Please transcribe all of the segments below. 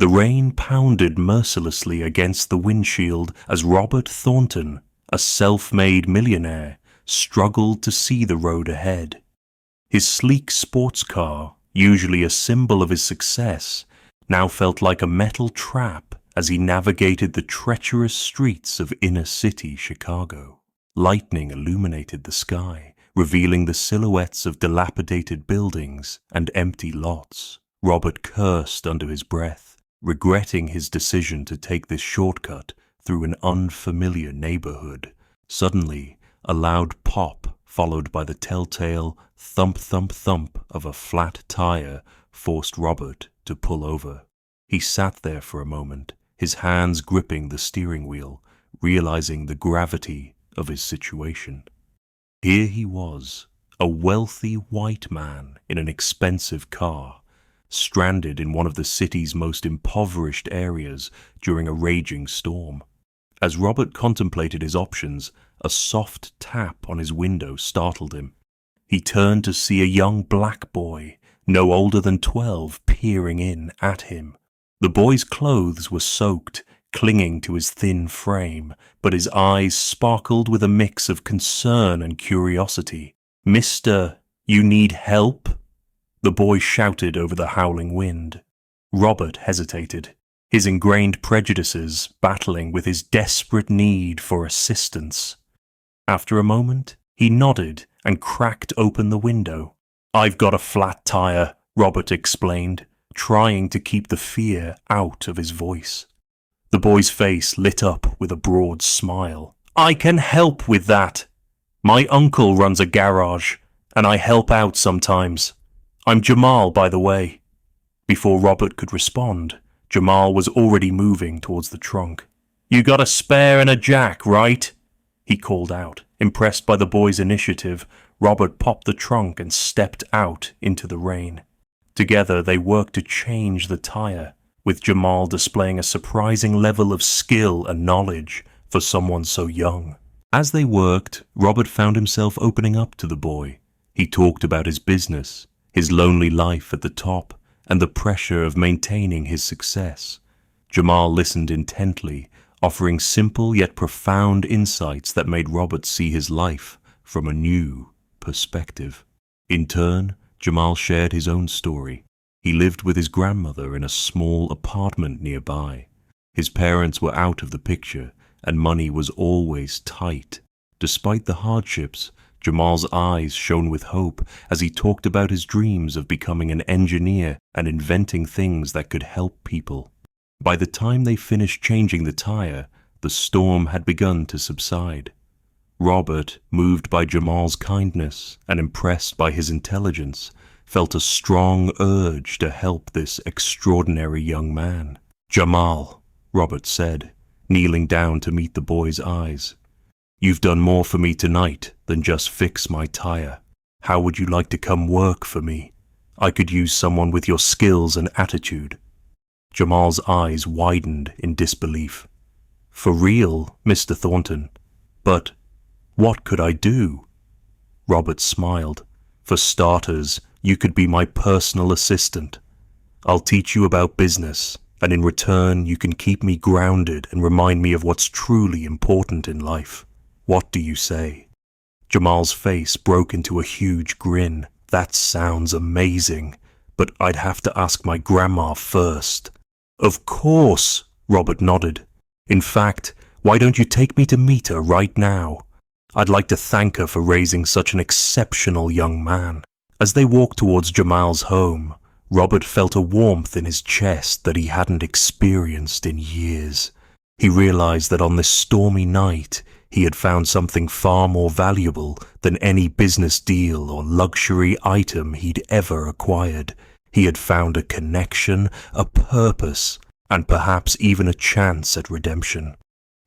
The rain pounded mercilessly against the windshield as Robert Thornton, a self-made millionaire, struggled to see the road ahead. His sleek sports car, usually a symbol of his success, now felt like a metal trap as he navigated the treacherous streets of inner-city Chicago. Lightning illuminated the sky, revealing the silhouettes of dilapidated buildings and empty lots. Robert cursed under his breath, regretting his decision to take this shortcut through an unfamiliar neighborhood. Suddenly, a loud pop, followed by the telltale thump-thump-thump of a flat tire, forced Robert to pull over. He sat there for a moment, his hands gripping the steering wheel, realizing the gravity of his situation. Here he was, a wealthy white man in an expensive car, stranded in one of the city's most impoverished areas during a raging storm. As Robert contemplated his options, a soft tap on his window startled him. He turned to see a young black boy, no older than 12, peering in at him. The boy's clothes were soaked, clinging to his thin frame, but his eyes sparkled with a mix of concern and curiosity. "Mister, you need help?" the boy shouted over the howling wind. Robert hesitated, his ingrained prejudices battling with his desperate need for assistance. After a moment, he nodded and cracked open the window. "I've got a flat tire," Robert explained, trying to keep the fear out of his voice. The boy's face lit up with a broad smile. "I can help with that. My uncle runs a garage, and I help out sometimes. I'm Jamal, by the way." Before Robert could respond, Jamal was already moving towards the trunk. "You got a spare and a jack, right?" he called out. Impressed by the boy's initiative, Robert popped the trunk and stepped out into the rain. Together they worked to change the tire, with Jamal displaying a surprising level of skill and knowledge for someone so young. As they worked, Robert found himself opening up to the boy. He talked about his business, his lonely life at the top, and the pressure of maintaining his success. Jamal listened intently, offering simple yet profound insights that made Robert see his life from a new perspective. In turn, Jamal shared his own story. He lived with his grandmother in a small apartment nearby. His parents were out of the picture, and money was always tight. Despite the hardships, Jamal's eyes shone with hope as he talked about his dreams of becoming an engineer and inventing things that could help people. By the time they finished changing the tire, the storm had begun to subside. Robert, moved by Jamal's kindness and impressed by his intelligence, felt a strong urge to help this extraordinary young man. "Jamal," Robert said, kneeling down to meet the boy's eyes, "you've done more for me tonight than just fix my tire. How would you like to come work for me? I could use someone with your skills and attitude." Jamal's eyes widened in disbelief. "For real, Mr. Thornton? But what could I do?" Robert smiled. "For starters, you could be my personal assistant. I'll teach you about business, and in return you can keep me grounded and remind me of what's truly important in life. What do you say?" Jamal's face broke into a huge grin. "That sounds amazing, but I'd have to ask my grandma first." "Of course," Robert nodded. "In fact, why don't you take me to meet her right now? I'd like to thank her for raising such an exceptional young man." As they walked towards Jamal's home, Robert felt a warmth in his chest that he hadn't experienced in years. He realized that on this stormy night, he had found something far more valuable than any business deal or luxury item he'd ever acquired. He had found a connection, a purpose, and perhaps even a chance at redemption.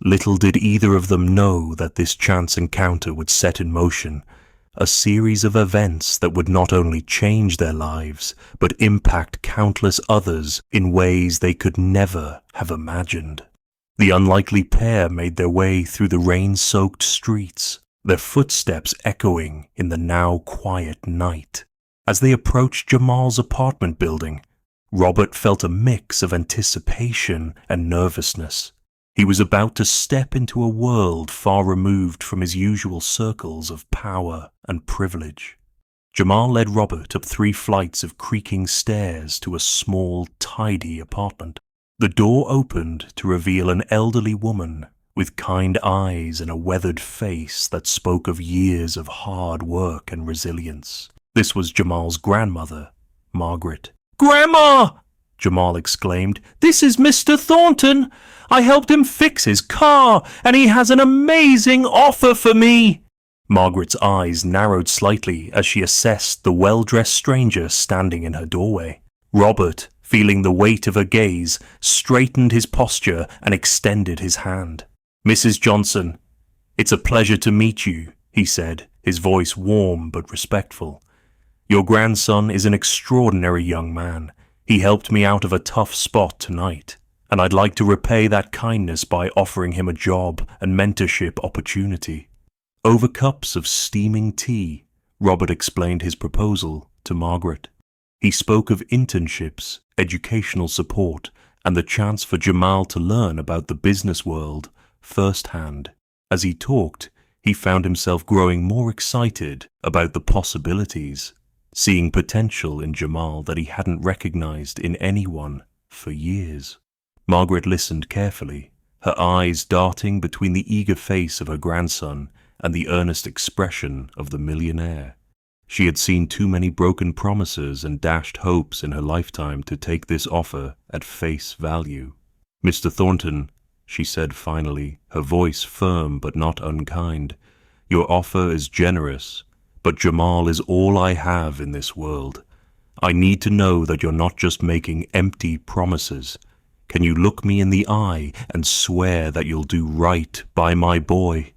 Little did either of them know that this chance encounter would set in motion a series of events that would not only change their lives, but impact countless others in ways they could never have imagined. The unlikely pair made their way through the rain-soaked streets, their footsteps echoing in the now quiet night. As they approached Jamal's apartment building, Robert felt a mix of anticipation and nervousness. He was about to step into a world far removed from his usual circles of power and privilege. Jamal led Robert up 3 flights of creaking stairs to a small, tidy apartment. The door opened to reveal an elderly woman with kind eyes and a weathered face that spoke of years of hard work and resilience. This was Jamal's grandmother, Margaret. "Grandma!" Jamal exclaimed. "This is Mr. Thornton. I helped him fix his car, and he has an amazing offer for me." Margaret's eyes narrowed slightly as she assessed the well-dressed stranger standing in her doorway. Robert, feeling the weight of her gaze, straightened his posture and extended his hand. "Mrs. Johnson, it's a pleasure to meet you," he said, his voice warm but respectful. "Your grandson is an extraordinary young man. He helped me out of a tough spot tonight, and I'd like to repay that kindness by offering him a job and mentorship opportunity." Over cups of steaming tea, Robert explained his proposal to Margaret. He spoke of internships, educational support, and the chance for Jamal to learn about the business world firsthand. As he talked, he found himself growing more excited about the possibilities, seeing potential in Jamal that he hadn't recognized in anyone for years. Margaret listened carefully, her eyes darting between the eager face of her grandson and the earnest expression of the millionaire. She had seen too many broken promises and dashed hopes in her lifetime to take this offer at face value. "Mr. Thornton," she said finally, her voice firm but not unkind, "your offer is generous, but Jamal is all I have in this world. I need to know that you're not just making empty promises. Can you look me in the eye and swear that you'll do right by my boy?"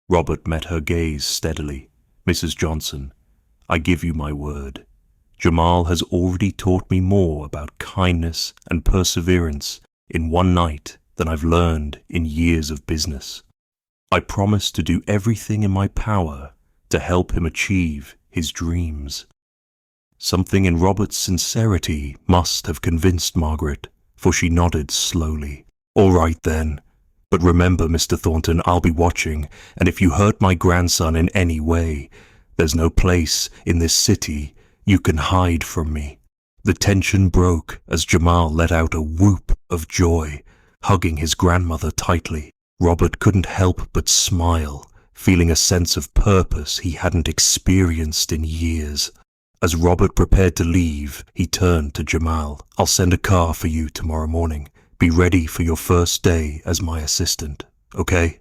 Robert met her gaze steadily. "Mrs. Johnson, I give you my word. Jamal has already taught me more about kindness and perseverance in one night than I've learned in years of business. I promise to do everything in my power to help him achieve his dreams." Something in Robert's sincerity must have convinced Margaret, for she nodded slowly. "All right then. But remember, Mr. Thornton, I'll be watching, and if you hurt my grandson in any way, there's no place in this city you can hide from me." The tension broke as Jamal let out a whoop of joy, hugging his grandmother tightly. Robert couldn't help but smile, feeling a sense of purpose he hadn't experienced in years. As Robert prepared to leave, he turned to Jamal. "I'll send a car for you tomorrow morning. Be ready for your first day as my assistant, okay?"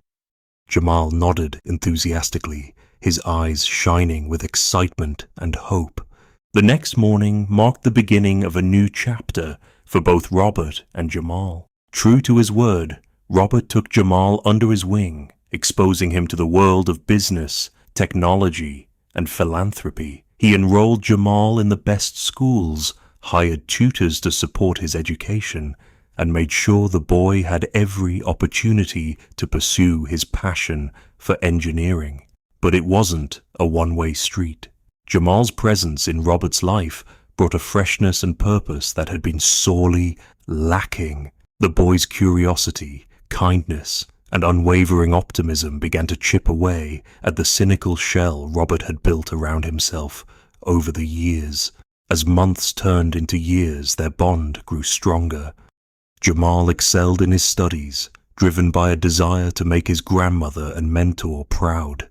Jamal nodded enthusiastically, his eyes shining with excitement and hope. The next morning marked the beginning of a new chapter for both Robert and Jamal. True to his word, Robert took Jamal under his wing, exposing him to the world of business, technology, and philanthropy. He enrolled Jamal in the best schools, hired tutors to support his education, and made sure the boy had every opportunity to pursue his passion for engineering. But it wasn't a one-way street. Jamal's presence in Robert's life brought a freshness and purpose that had been sorely lacking. The boy's curiosity, kindness, and unwavering optimism began to chip away at the cynical shell Robert had built around himself over the years. As months turned into years, their bond grew stronger. Jamal excelled in his studies, driven by a desire to make his grandmother and mentor proud.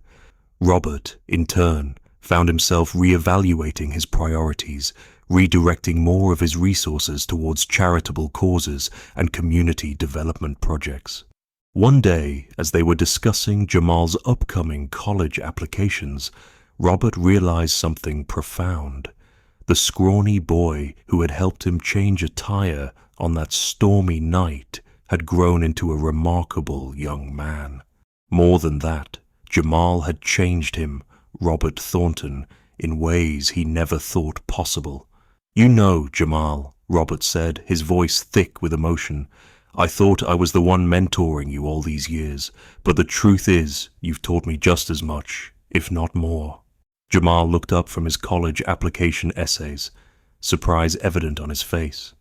Robert, in turn, found himself reevaluating his priorities, redirecting more of his resources towards charitable causes and community development projects. One day, as they were discussing Jamal's upcoming college applications, Robert realized something profound. The scrawny boy who had helped him change a tire on that stormy night had grown into a remarkable young man. More than that, Jamal had changed him, Robert Thornton, in ways he never thought possible. "You know, Jamal," Robert said, his voice thick with emotion, "I thought I was the one mentoring you all these years, but the truth is, you've taught me just as much, if not more." Jamal looked up from his college application essays, surprise evident on his face.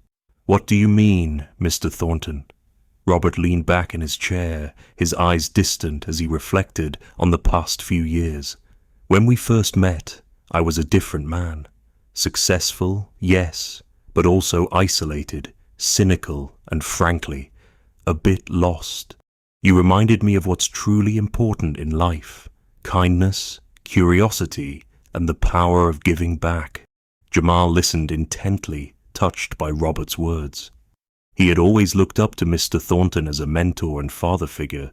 What do you mean, Mr. Thornton? Robert leaned back in his chair, his eyes distant as he reflected on the past few years. When we first met, I was a different man. Successful, yes, but also isolated, cynical, and frankly, a bit lost. You reminded me of what's truly important in life: kindness, curiosity, and the power of giving back. Jamal listened intently, touched by Robert's words. He had always looked up to Mr. Thornton as a mentor and father figure,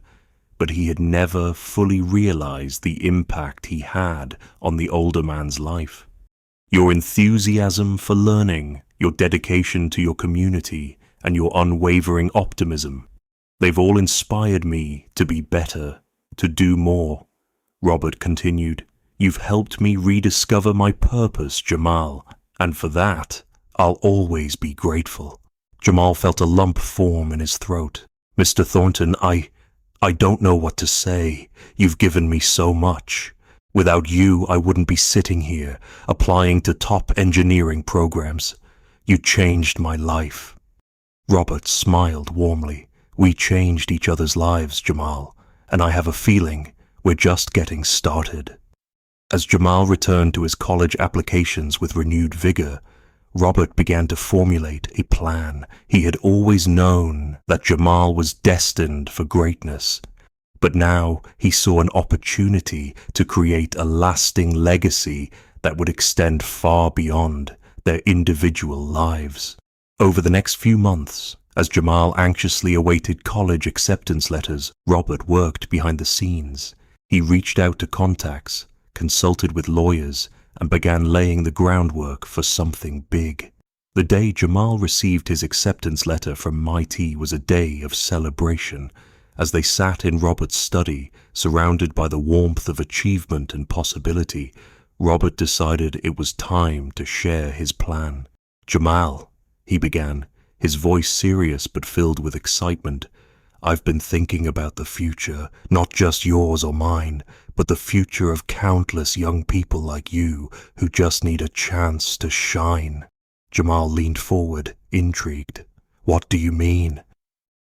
but he had never fully realized the impact he had on the older man's life. Your enthusiasm for learning, your dedication to your community, and your unwavering optimism, they've all inspired me to be better, to do more. Robert continued, You've helped me rediscover my purpose, Jamal, and for that, I'll always be grateful. Jamal felt a lump form in his throat. Mr. Thornton, I don't know what to say. You've given me so much. Without you, I wouldn't be sitting here, applying to top engineering programs. You changed my life. Robert smiled warmly. We changed each other's lives, Jamal, and I have a feeling we're just getting started. As Jamal returned to his college applications with renewed vigor, Robert began to formulate a plan. He had always known that Jamal was destined for greatness, but now he saw an opportunity to create a lasting legacy that would extend far beyond their individual lives. Over the next few months, as Jamal anxiously awaited college acceptance letters, Robert worked behind the scenes. He reached out to contacts, consulted with lawyers, and began laying the groundwork for something big. The day Jamal received his acceptance letter from MIT was a day of celebration. As they sat in Robert's study, surrounded by the warmth of achievement and possibility, Robert decided it was time to share his plan. Jamal, he began, his voice serious but filled with excitement, I've been thinking about the future, not just yours or mine, but the future of countless young people like you who just need a chance to shine. Jamal leaned forward, intrigued. What do you mean?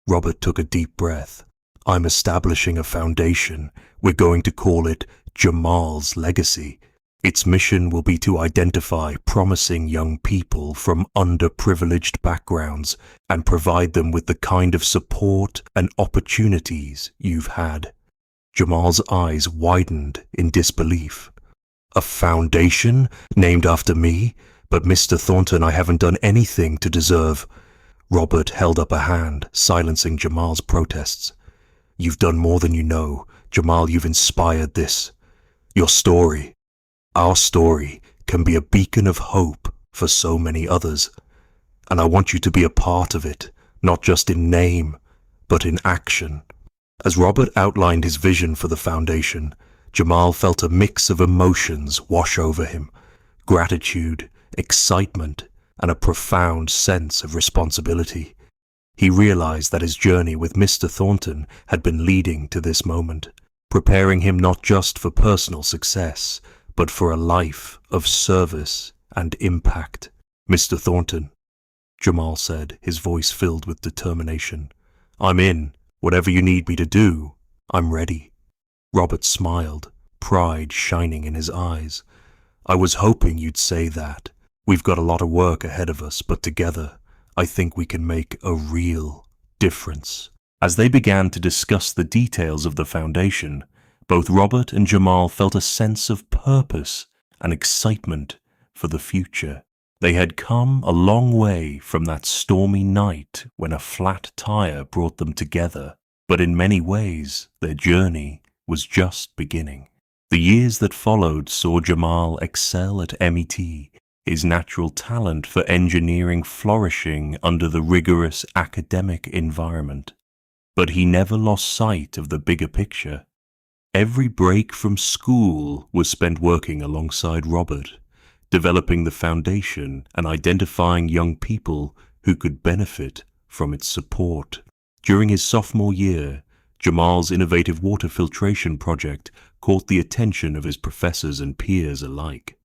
Robert took a deep breath. I'm establishing a foundation. We're going to call it Jamal's Legacy. Its mission will be to identify promising young people from underprivileged backgrounds and provide them with the kind of support and opportunities you've had. Jamal's eyes widened in disbelief. A foundation named after me? But Mr. Thornton, I haven't done anything to deserve. Robert held up a hand, silencing Jamal's protests. You've done more than you know. Jamal, you've inspired this. Your story, our story, can be a beacon of hope for so many others. And I want you to be a part of it, not just in name, but in action. As Robert outlined his vision for the foundation, Jamal felt a mix of emotions wash over him: gratitude, excitement, and a profound sense of responsibility. He realized that his journey with Mr. Thornton had been leading to this moment, preparing him not just for personal success, but for a life of service and impact. Mr. Thornton, Jamal said, his voice filled with determination. I'm in. Whatever you need me to do, I'm ready. Robert smiled, pride shining in his eyes. I was hoping you'd say that. We've got a lot of work ahead of us, but together, I think we can make a real difference. As they began to discuss the details of the foundation, both Robert and Jamal felt a sense of purpose and excitement for the future. They had come a long way from that stormy night when a flat tire brought them together, but in many ways their journey was just beginning. The years that followed saw Jamal excel at MET, his natural talent for engineering flourishing under the rigorous academic environment. But he never lost sight of the bigger picture. Every break from school was spent working alongside Robert, developing the foundation and identifying young people who could benefit from its support. During his sophomore year, Jamal's innovative water filtration project caught the attention of his professors and peers alike.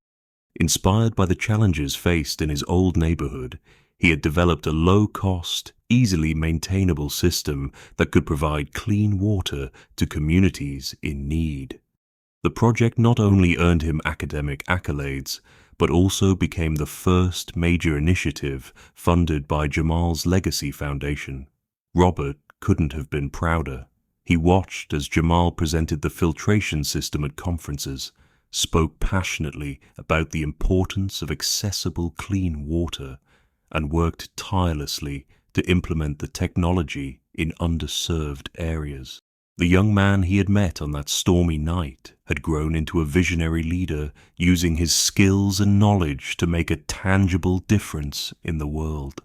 Inspired by the challenges faced in his old neighborhood, He had developed a low-cost, easily maintainable system that could provide clean water to communities in need. The project not only earned him academic accolades, but also became the first major initiative funded by Jamal's Legacy Foundation. Robert couldn't have been prouder. He watched as Jamal presented the filtration system at conferences, spoke passionately about the importance of accessible clean water, and worked tirelessly to implement the technology in underserved areas. The young man he had met on that stormy night had grown into a visionary leader, using his skills and knowledge to make a tangible difference in the world.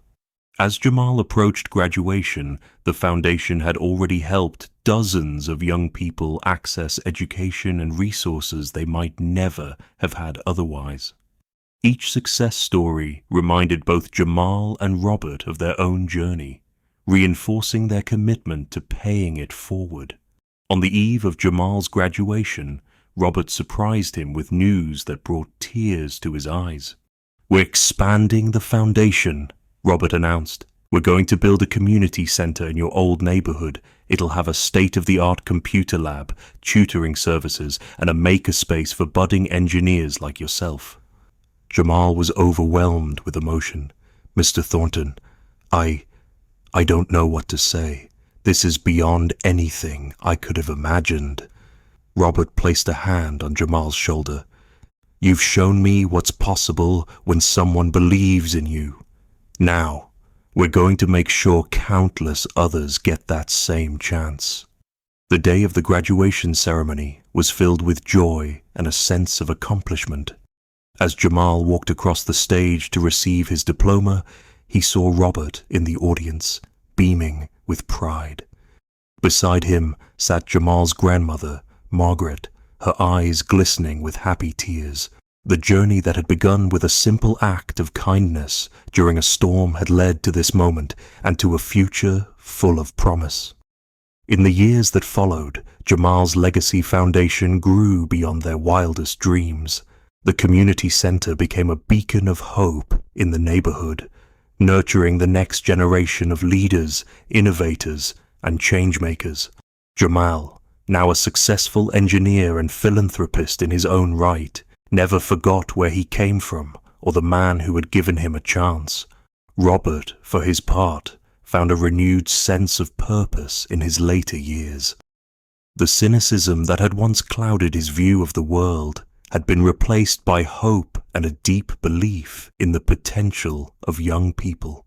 As Jamal approached graduation, the foundation had already helped dozens of young people access education and resources they might never have had otherwise. Each success story reminded both Jamal and Robert of their own journey, reinforcing their commitment to paying it forward. On the eve of Jamal's graduation, Robert surprised him with news that brought tears to his eyes. "We're expanding the foundation," Robert announced. "We're going to build a community center in your old neighborhood. It'll have a state-of-the-art computer lab, tutoring services, and a makerspace for budding engineers like yourself." Jamal was overwhelmed with emotion. "Mr. Thornton, I don't know what to say. This is beyond anything I could have imagined." Robert placed a hand on Jamal's shoulder. "You've shown me what's possible when someone believes in you. Now, we're going to make sure countless others get that same chance." The day of the graduation ceremony was filled with joy and a sense of accomplishment. As Jamal walked across the stage to receive his diploma, he saw Robert in the audience, beaming with pride. Beside him sat Jamal's grandmother, Margaret, her eyes glistening with happy tears. The journey that had begun with a simple act of kindness during a storm had led to this moment and to a future full of promise. In the years that followed, Jamal's Legacy Foundation grew beyond their wildest dreams. The community center became a beacon of hope in the neighborhood, nurturing the next generation of leaders, innovators, and changemakers. Jamal, now a successful engineer and philanthropist in his own right, never forgot where he came from or the man who had given him a chance. Robert, for his part, found a renewed sense of purpose in his later years. The cynicism that had once clouded his view of the world had been replaced by hope and a deep belief in the potential of young people.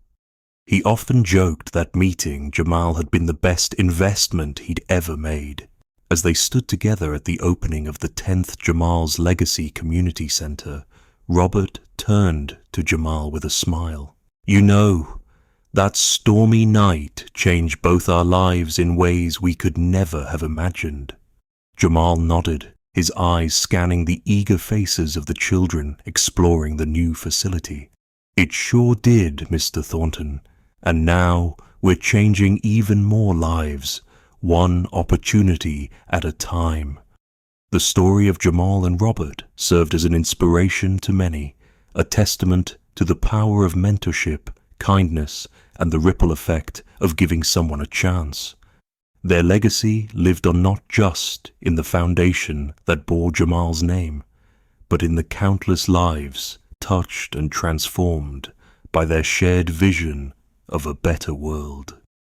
He often joked that meeting Jamal had been the best investment he'd ever made. As they stood together at the opening of the 10th Jamal's Legacy Community Center, Robert turned to Jamal with a smile. "You know, that stormy night changed both our lives in ways we could never have imagined." Jamal nodded, his eyes scanning the eager faces of the children exploring the new facility. "It sure did, Mr. Thornton, and now we're changing even more lives, one opportunity at a time." The story of Jamal and Robert served as an inspiration to many, a testament to the power of mentorship, kindness, and the ripple effect of giving someone a chance. Their legacy lived on not just in the foundation that bore Jamal's name, but in the countless lives touched and transformed by their shared vision of a better world.